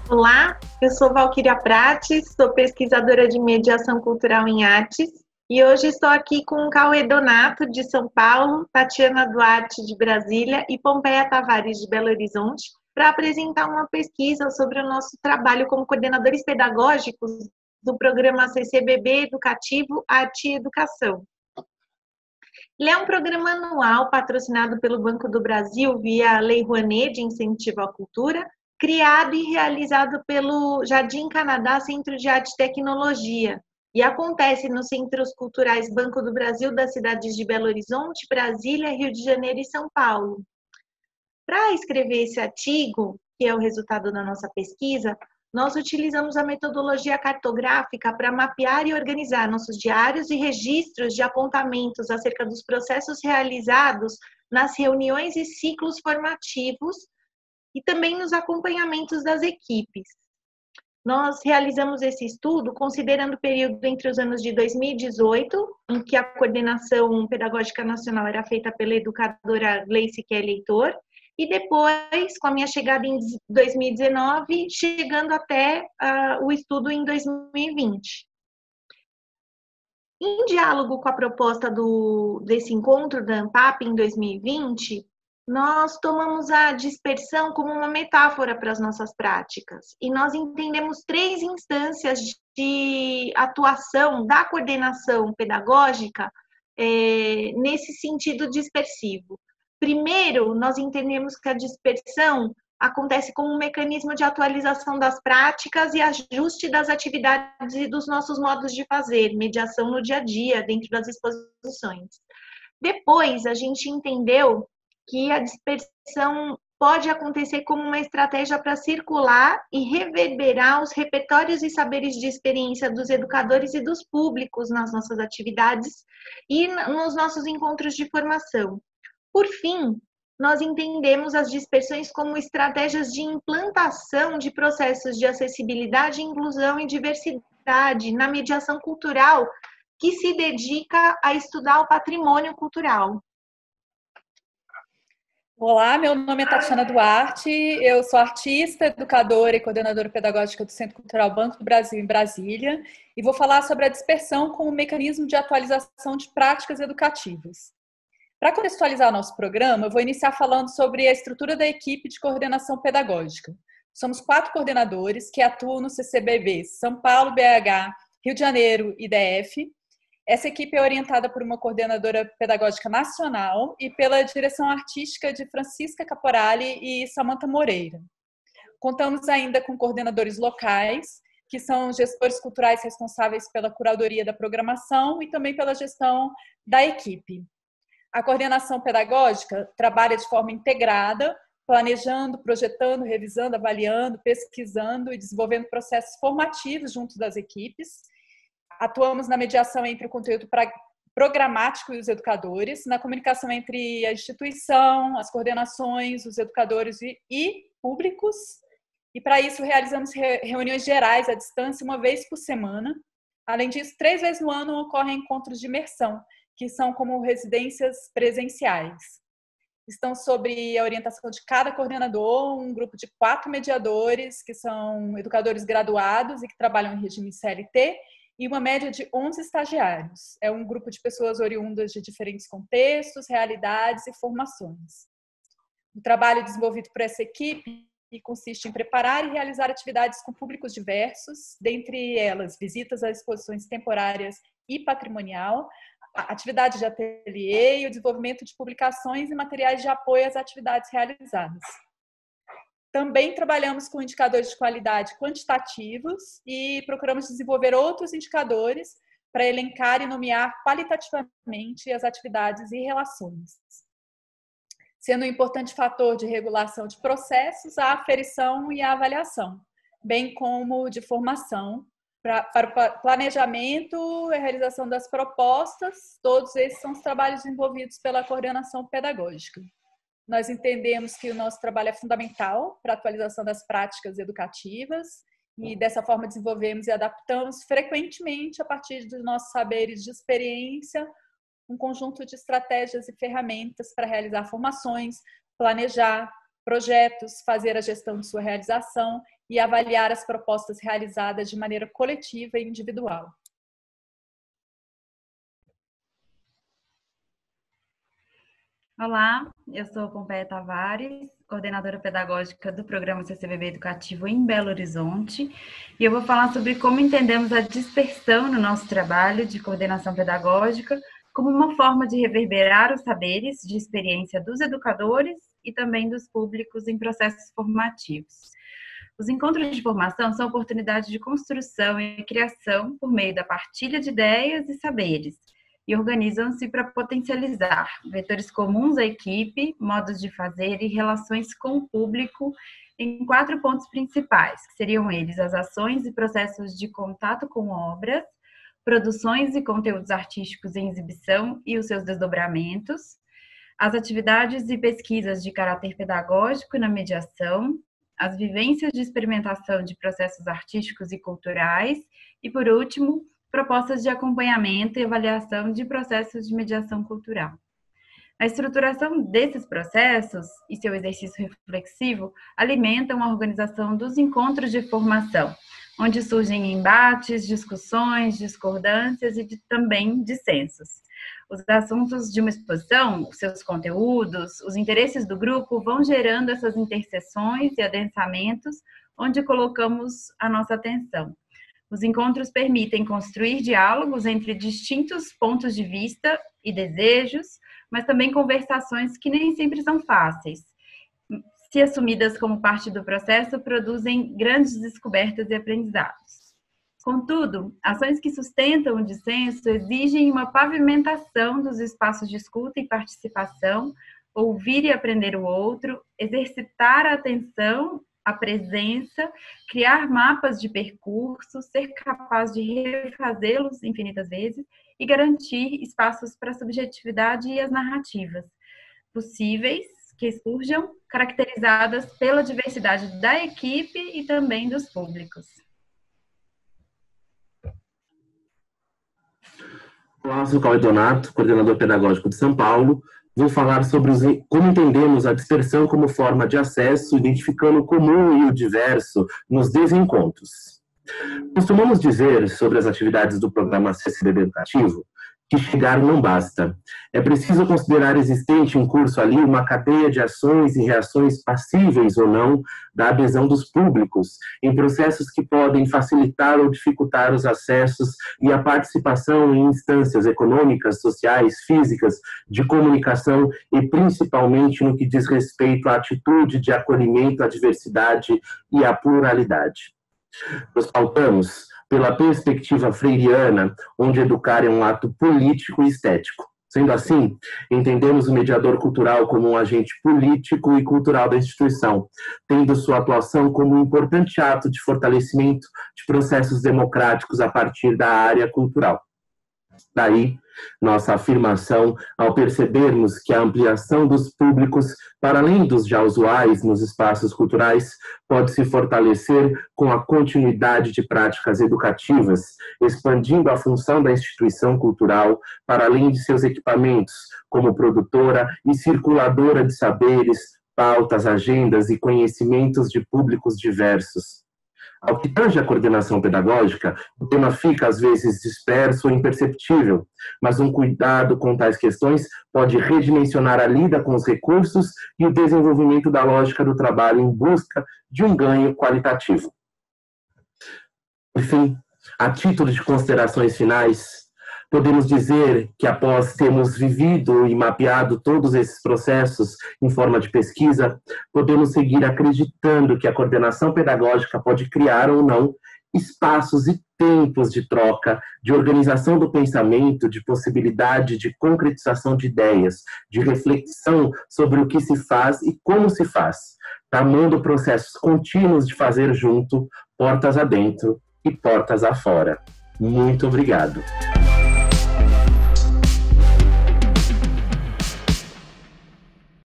Olá, eu sou Valquíria Prates, sou pesquisadora de mediação cultural em artes e hoje estou aqui com Cauê Donato, de São Paulo, Tatiana Duarte, de Brasília e Pompeia Tavares, de Belo Horizonte, para apresentar uma pesquisa sobre o nosso trabalho como coordenadores pedagógicos do programa CCBB Educativo Arte e Educação. Ele é um programa anual patrocinado pelo Banco do Brasil via Lei Rouanet de Incentivo à Cultura, criado e realizado pelo Jardim Canadá Centro de Arte e Tecnologia, e acontece nos Centros Culturais Banco do Brasil das cidades de Belo Horizonte, Brasília, Rio de Janeiro e São Paulo. Para escrever esse artigo, que é o resultado da nossa pesquisa, nós utilizamos a metodologia cartográfica para mapear e organizar nossos diários e registros de apontamentos acerca dos processos realizados nas reuniões e ciclos formativos e também nos acompanhamentos das equipes. Nós realizamos esse estudo considerando o período entre os anos de 2018, em que a coordenação pedagógica nacional era feita pela educadora Gleice Leitor, e depois, com a minha chegada em 2019, chegando até o estudo em 2020. Em diálogo com a proposta desse encontro da ANPAP em 2020, nós tomamos a dispersão como uma metáfora para as nossas práticas e nós entendemos 3 instâncias de atuação da coordenação pedagógica nesse sentido dispersivo. Primeiro, nós entendemos que a dispersão acontece como um mecanismo de atualização das práticas e ajuste das atividades e dos nossos modos de fazer, mediação no dia a dia, dentro das exposições. Depois, a gente entendeu que a dispersão pode acontecer como uma estratégia para circular e reverberar os repertórios e saberes de experiência dos educadores e dos públicos nas nossas atividades e nos nossos encontros de formação. Por fim, nós entendemos as dispersões como estratégias de implantação de processos de acessibilidade, inclusão e diversidade na mediação cultural que se dedica a estudar o patrimônio cultural. Olá, meu nome é Tatiana Duarte, eu sou artista, educadora e coordenadora pedagógica do Centro Cultural Banco do Brasil em Brasília e vou falar sobre a dispersão como mecanismo de atualização de práticas educativas. Para contextualizar o nosso programa, eu vou iniciar falando sobre a estrutura da equipe de coordenação pedagógica. Somos 4 coordenadores que atuam no CCBB São Paulo, BH, Rio de Janeiro e DF. Essa equipe é orientada por uma coordenadora pedagógica nacional e pela direção artística de Francisca Caporali e Samantha Moreira. Contamos ainda com coordenadores locais, que são gestores culturais responsáveis pela curadoria da programação e também pela gestão da equipe. A coordenação pedagógica trabalha de forma integrada, planejando, projetando, revisando, avaliando, pesquisando e desenvolvendo processos formativos junto das equipes. Atuamos na mediação entre o conteúdo programático e os educadores, na comunicação entre a instituição, as coordenações, os educadores e públicos. E para isso realizamos reuniões gerais à distância uma vez por semana. Além disso, 3 vezes no ano ocorrem encontros de imersão, que são como residências presenciais. Estão sob a orientação de cada coordenador, um grupo de 4 mediadores, que são educadores graduados e que trabalham em regime CLT, e uma média de 11 estagiários. É um grupo de pessoas oriundas de diferentes contextos, realidades e formações. O trabalho desenvolvido por essa equipe consiste em preparar e realizar atividades com públicos diversos, dentre elas visitas a exposições temporárias e patrimonial, atividade de ateliê e o desenvolvimento de publicações e materiais de apoio às atividades realizadas. Também trabalhamos com indicadores de qualidade quantitativos e procuramos desenvolver outros indicadores para elencar e nomear qualitativamente as atividades e relações. Sendo um importante fator de regulação de processos, a aferição e a avaliação, bem como de formação, para o planejamento e a realização das propostas. Todos esses são os trabalhos desenvolvidos pela coordenação pedagógica. Nós entendemos que o nosso trabalho é fundamental para a atualização das práticas educativas e dessa forma desenvolvemos e adaptamos frequentemente, a partir dos nossos saberes de experiência, um conjunto de estratégias e ferramentas para realizar formações, planejar projetos, fazer a gestão de sua realização e avaliar as propostas realizadas de maneira coletiva e individual. Olá, eu sou Pompeia Tavares, coordenadora pedagógica do programa CCBB Educativo em Belo Horizonte, e eu vou falar sobre como entendemos a dispersão no nosso trabalho de coordenação pedagógica como uma forma de reverberar os saberes de experiência dos educadores e também dos públicos em processos formativos. Os encontros de formação são oportunidades de construção e criação por meio da partilha de ideias e saberes, e organizam-se para potencializar vetores comuns à equipe, modos de fazer e relações com o público em 4 pontos principais, que seriam eles as ações e processos de contato com obras, produções e conteúdos artísticos em exibição e os seus desdobramentos, as atividades e pesquisas de caráter pedagógico na mediação, as vivências de experimentação de processos artísticos e culturais e, por último, propostas de acompanhamento e avaliação de processos de mediação cultural. A estruturação desses processos e seu exercício reflexivo alimentam a organização dos encontros de formação, onde surgem embates, discussões, discordâncias e também dissensos. Os assuntos de uma exposição, os seus conteúdos, os interesses do grupo vão gerando essas interseções e adensamentos onde colocamos a nossa atenção. Os encontros permitem construir diálogos entre distintos pontos de vista e desejos, mas também conversações que nem sempre são fáceis. Se assumidas como parte do processo, produzem grandes descobertas e aprendizados. Contudo, ações que sustentam o dissenso exigem uma pavimentação dos espaços de escuta e participação, ouvir e aprender o outro, exercitar a atenção, a presença, criar mapas de percurso, ser capaz de refazê-los infinitas vezes e garantir espaços para a subjetividade e as narrativas possíveis que surjam, caracterizadas pela diversidade da equipe e também dos públicos. Olá, eu sou Cauê Donato, coordenador pedagógico de São Paulo. Vou falar sobre como entendemos a dispersão como forma de acesso, identificando o comum e o diverso nos desencontros. Costumamos dizer sobre as atividades do programa CCBB Educativo que chegar não basta. É preciso considerar existente em curso ali uma cadeia de ações e reações passíveis ou não da adesão dos públicos, em processos que podem facilitar ou dificultar os acessos e a participação em instâncias econômicas, sociais, físicas, de comunicação e principalmente no que diz respeito à atitude de acolhimento à diversidade e à pluralidade. Nós pautamos pela perspectiva freiriana, onde educar é um ato político e estético. Sendo assim, entendemos o mediador cultural como um agente político e cultural da instituição, tendo sua atuação como um importante ato de fortalecimento de processos democráticos a partir da área cultural. Daí, nossa afirmação ao percebermos que a ampliação dos públicos, para além dos já usuais nos espaços culturais, pode se fortalecer com a continuidade de práticas educativas, expandindo a função da instituição cultural para além de seus equipamentos, como produtora e circuladora de saberes, pautas, agendas e conhecimentos de públicos diversos. Ao que tange a coordenação pedagógica, o tema fica às vezes disperso ou imperceptível, mas um cuidado com tais questões pode redimensionar a lida com os recursos e o desenvolvimento da lógica do trabalho em busca de um ganho qualitativo. Enfim, a título de considerações finais, podemos dizer que após termos vivido e mapeado todos esses processos em forma de pesquisa, podemos seguir acreditando que a coordenação pedagógica pode criar ou não espaços e tempos de troca, de organização do pensamento, de possibilidade de concretização de ideias, de reflexão sobre o que se faz e como se faz, tramando processos contínuos de fazer junto, portas adentro e portas afora. Muito obrigado.